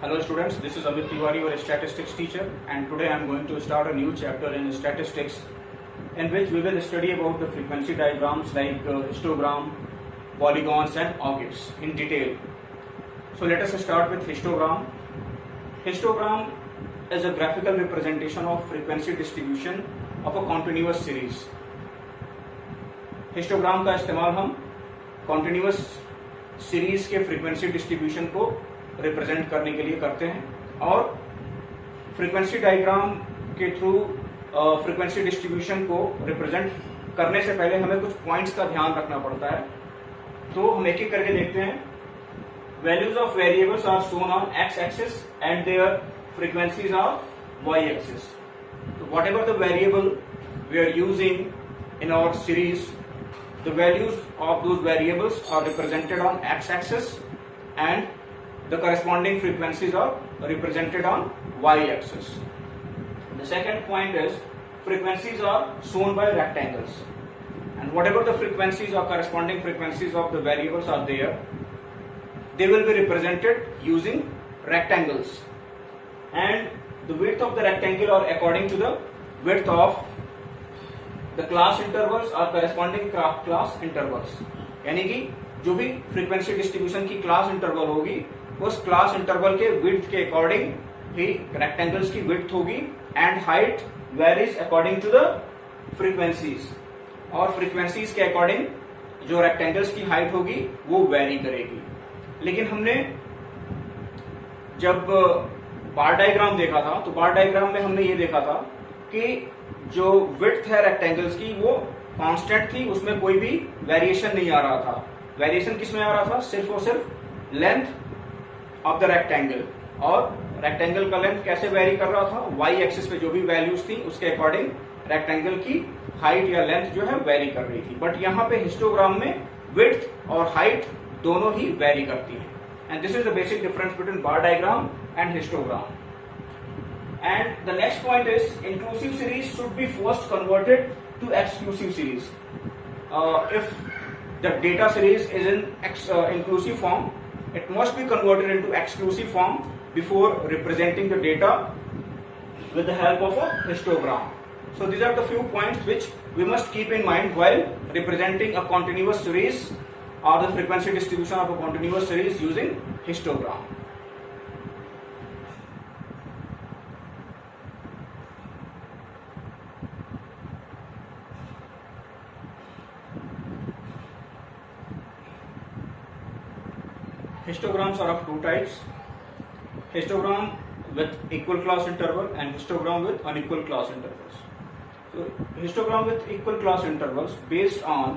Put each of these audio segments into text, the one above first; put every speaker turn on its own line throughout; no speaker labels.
Hello students, this is Amit Tiwari, your statistics teacher, and today I am going to start a new chapter in statistics in which we will study about the frequency diagrams like histogram, polygons and arcs in detail. So let us start with histogram. Histogram is a graphical representation of frequency distribution of a continuous series. Histogram का इस्तेमाल हम continuous series के frequency distribution को represent करने के लिए करते हैं और फ्रीक्वेंसी डायग्राम के थ्रू फ्रीक्वेंसी डिस्ट्रीब्यूशन को रिप्रेजेंट करने से पहले हमें कुछ पॉइंट्स का ध्यान रखना पड़ता है। तो हम एक एक करके देखते हैं। Values of variables are shown on X axis and their frequencies are Y axis. तो whatever the variable we are using in our series, the values of those variables are represented on x-axis and the corresponding frequencies are represented on y-axis. The second point is frequencies are shown by rectangles, and whatever the frequencies or corresponding frequencies of the variables are there, they will be represented using rectangles, and the width of the rectangle are according to the width of the class intervals और corresponding class intervals। यानी कि जो भी frequency distribution की class interval होगी उस class interval के width के अकॉर्डिंग ही रेक्टेंगल्स की विड्थ होगी and height varies according to the frequencies, और फ्रीक्वेंसीज के अकॉर्डिंग जो रेक्टेंगल्स की हाइट होगी वो वेरी करेगी। लेकिन हमने जब बार डायग्राम देखा था तो बार डायग्राम में हमने ये देखा था कि जो विड्थ है रेक्टेंगल्स की वो कांस्टेंट थी, उसमें कोई भी वेरिएशन नहीं आ रहा था। वेरिएशन किसमें आ रहा था? सिर्फ और सिर्फ लेंथ ऑफ द रेक्टेंगल, और रेक्टेंगल का लेंथ कैसे वेरी कर रहा था? वाई एक्सिस पे जो भी वैल्यूज थी उसके अकॉर्डिंग रेक्टेंगल की हाइट या लेंथ जो है वेरी कर रही थी। बट यहाँ पे हिस्टोग्राम में विड्थ और हाइट दोनों ही वेरी करती है, and this is the basic difference between bar diagram and histogram. And the next point is inclusive series should be first converted to exclusive series. If the data series is in inclusive form, it must be converted into exclusive form before representing the data with the help of a histogram. So these are the few points which we must keep in mind while representing a continuous series or the frequency distribution of a continuous series using histogram. Histograms are of two types: histogram with equal class interval and histogram with unequal class intervals. So histogram with equal class intervals based on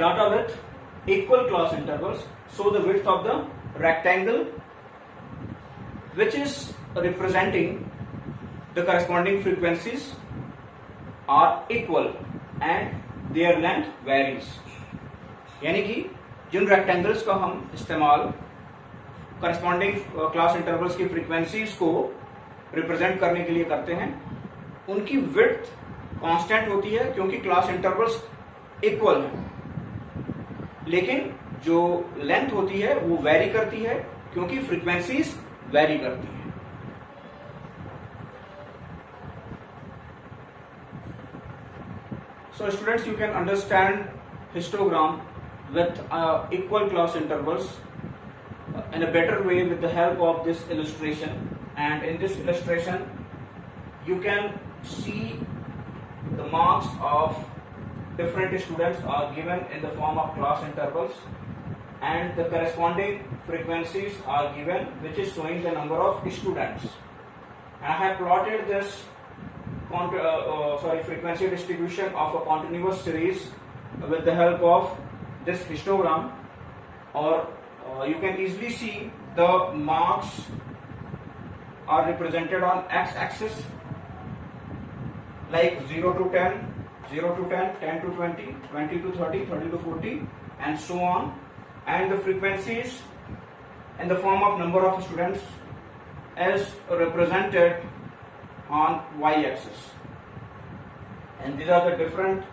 data with equal class intervals show the width of the rectangle which is representing the corresponding frequencies are equal and their length varies। यानी कि जिन rectangles का हम इस्तेमाल corresponding class intervals की frequencies को represent करने के लिए करते हैं उनकी विड्थ कांस्टेंट होती है क्योंकि क्लास इंटरवल्स इक्वल हैं, लेकिन जो लेंथ होती है वो वेरी करती है क्योंकि फ्रीक्वेंसीज वेरी करती हैं। So students, you can understand histogram with equal class intervals in a better way with the help of this illustration, and in this illustration you can see the marks of different students are given in the form of class intervals, and the corresponding frequencies are given which is showing the number of students. I have plotted this frequency distribution of a continuous series with the help of this histogram, or you can easily see the marks are represented on x-axis like 0 to 10, 0 to 10, 10 to 20, 20 to 30, 30 to 40 and so on, and the frequencies in the form of number of students is represented on y-axis, and these are the different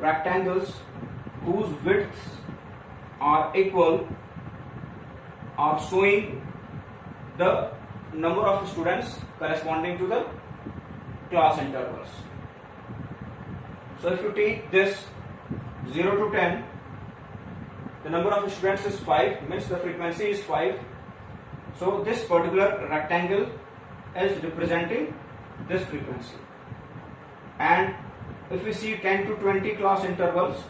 rectangles whose widths are equal are showing the number of students corresponding to the class intervals. So if you take this 0 to 10, the number of students is 5, means the frequency is 5. So this particular rectangle is representing this frequency. And if we see 10 to 20 class intervals,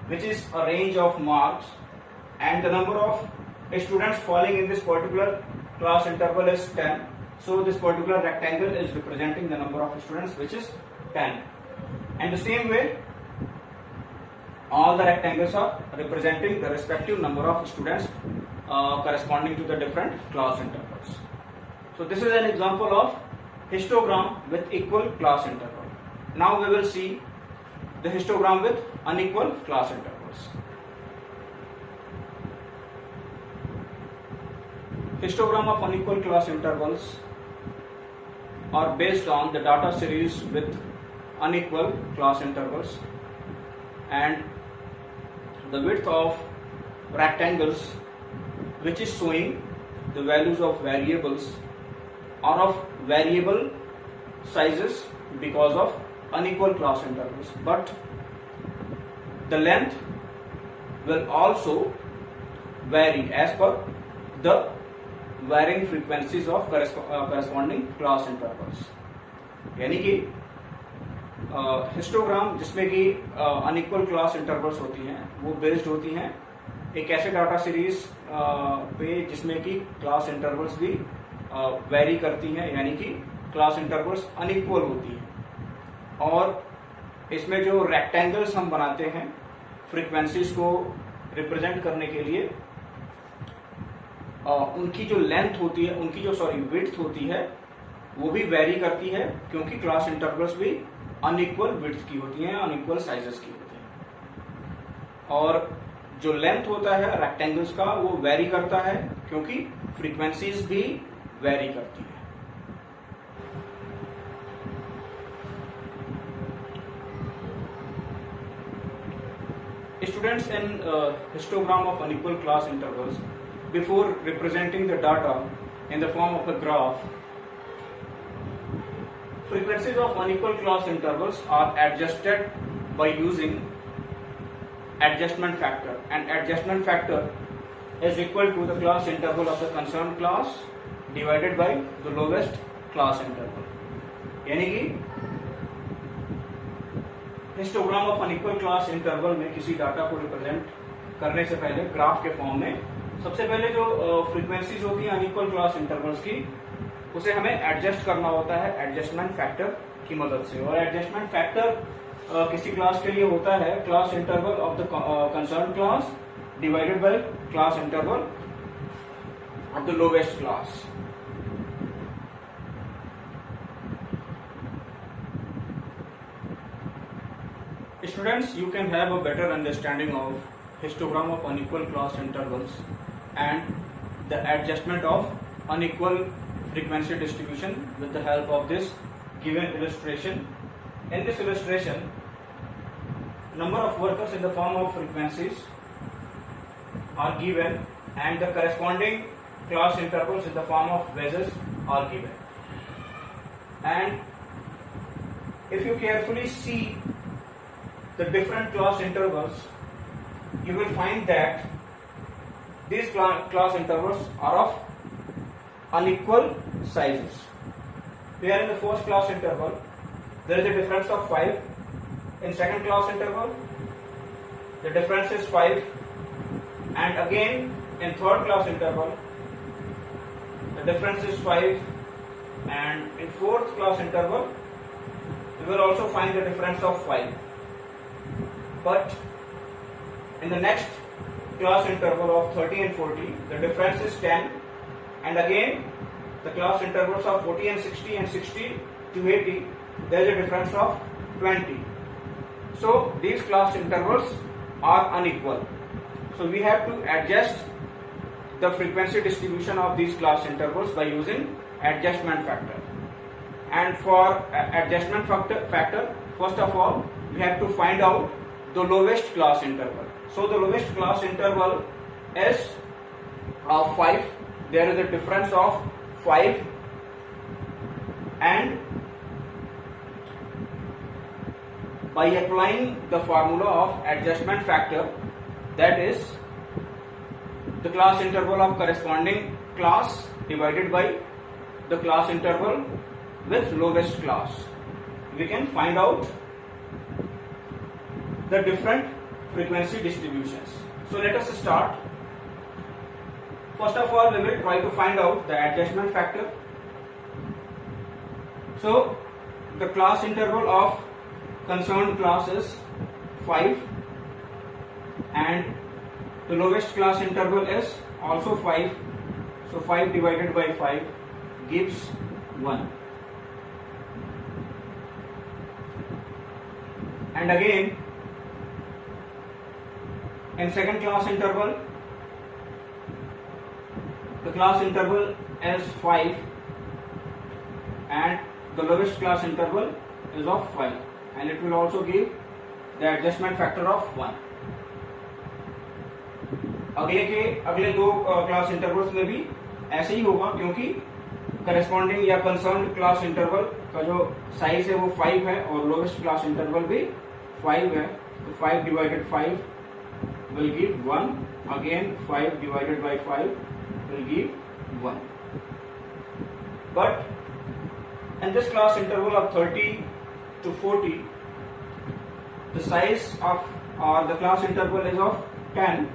which is a range of marks, and the number of students falling in this particular class interval is 10. So this particular rectangle is representing the number of students, which is 10. And the same way, all the rectangles are representing the respective number of students corresponding to the different class intervals. So this is an example of histogram with equal class interval. Now we will see the histogram with unequal class intervals. Histogram of unequal class intervals are based on the data series with unequal class intervals, and the width of rectangles which is showing the values of variables are of variable sizes because of unequal class intervals, but the length will also vary as per the varying frequencies of corresponding class intervals. यानी कि histogram जिसमें कि unequal class intervals होती हैं वो based होती हैं एक ऐसे डाटा सीरीज पे जिसमें कि क्लास इंटरवल्स भी वेरी करती हैं, यानी कि क्लास इंटरवल्स अनइक्वल होती हैं। और इसमें जो रेक्टेंगल्स हम बनाते हैं फ्रीक्वेंसीज को रिप्रेजेंट करने के लिए, उनकी जो लेंथ होती है, उनकी जो विड्थ होती है वो भी वेरी करती है, क्योंकि क्लास इंटरवल्स भी अनइक्वल विड्थ की होती हैं, अनइक्वल साइजेस की होती हैं। और जो लेंथ होता है रेक्टेंगल्स का वो वेरी करता है, क्योंकि फ्रीक्वेंसीज भी वेरी करती है। Students, in histogram of unequal class intervals, before representing the data in the form of a graph, frequencies of unequal class intervals are adjusted by using adjustment factor, and adjustment factor is equal to the class interval of the concerned class divided by the lowest class interval. यानी कि histogram of unequal class interval में किसी data को represent करने से पहले graph के form में सबसे पहले जो फ्रीक्वेंसीज होती हैं अनइक्वल क्लास इंटरवल्स की, उसे हमें एडजस्ट करना होता है एडजस्टमेंट फैक्टर की मदद से। और एडजस्टमेंट फैक्टर किसी क्लास के लिए होता है class interval of the concern class divided by class interval of the lowest class. Students, you can have a better understanding of histogram of unequal class intervals and the adjustment of unequal frequency distribution with the help of this given illustration. In this illustration, number of workers in the form of frequencies are given and the corresponding class intervals in the form of wedges are given. And if you carefully see the different class intervals, you will find that these class intervals are of unequal sizes. Here in the first class interval, there is a difference of 5. In second class interval, the difference is 5. And again, in third class interval, the difference is 5. And in fourth class interval, you will also find the difference of 5. But in the next class interval of 30 and 40, the difference is 10, and again the class intervals of 40 and 60 and 60 to 80, there is a difference of 20. So these class intervals are unequal. So we have to adjust the frequency distribution of these class intervals by using adjustment factor. And for adjustment factor, first of all, we have to find out the lowest class interval. So the lowest class interval is of 5, there is a difference of 5, and by applying the formula of adjustment factor, that is the class interval of corresponding class divided by the class interval with lowest class, we can find out the different frequency distributions. So let us start. First of all, we will try to find out the adjustment factor. So the class interval of concerned class is 5, and the lowest class interval is also 5. So 5 divided by 5 gives 1. And again, in second class interval, the class interval is 5 and the lowest class interval is of 5, and it will also give the adjustment factor of 1. अगले दो class intervals में भी ऐसे ही होगा, क्योंकि corresponding या concerned class interval का जो साइज है वो 5 है और लोवेस्ट क्लास इंटरवल भी 5 है. तो 5 divided 5 will give 1. Again 5 divided by 5 will give 1. But in this class interval of 30 to 40, the size of the class interval is of 10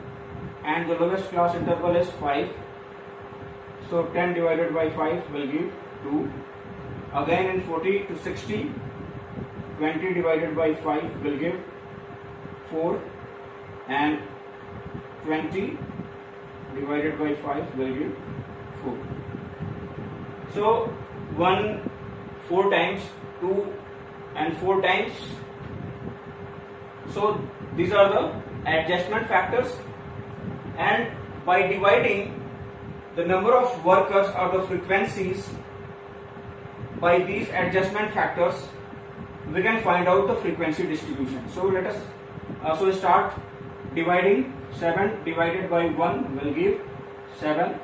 and the lowest class interval is 5. So 10 divided by 5 will give 2. Again in 40 to 60, 20 divided by 5 will give 4, and 20 divided by 5 will give 4. So 1 4 times, 2 and 4 times. So these are the adjustment factors, and by dividing the number of workers or the frequencies by these adjustment factors, we can find out the frequency distribution. So let us start dividing. 7 divided by 1 will give 7.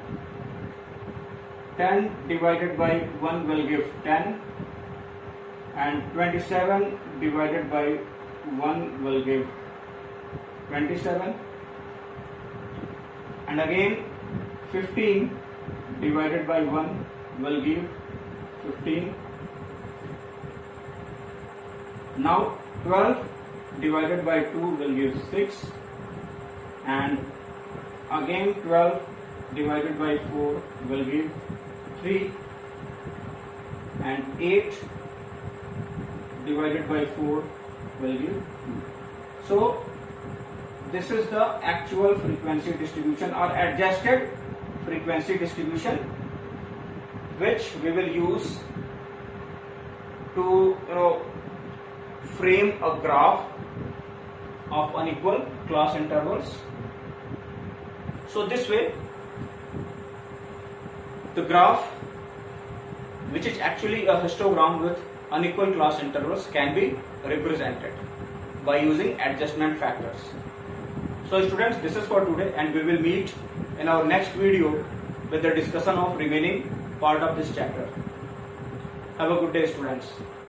10 divided by 1 will give 10, and 27 divided by 1 will give 27, and again 15 divided by 1 will give 15. Now 12 divided by 2 will give 6, and again 12 divided by 4 will give 3, and 8 divided by 4 will give 2. So this is the actual frequency distribution or adjusted frequency distribution, which we will use to frame a graph of unequal class intervals. So this way, the graph, which is actually a histogram with unequal class intervals, can be represented by using adjustment factors. So students, this is for today, and we will meet in our next video with the discussion of remaining part of this chapter. Have a good day, students.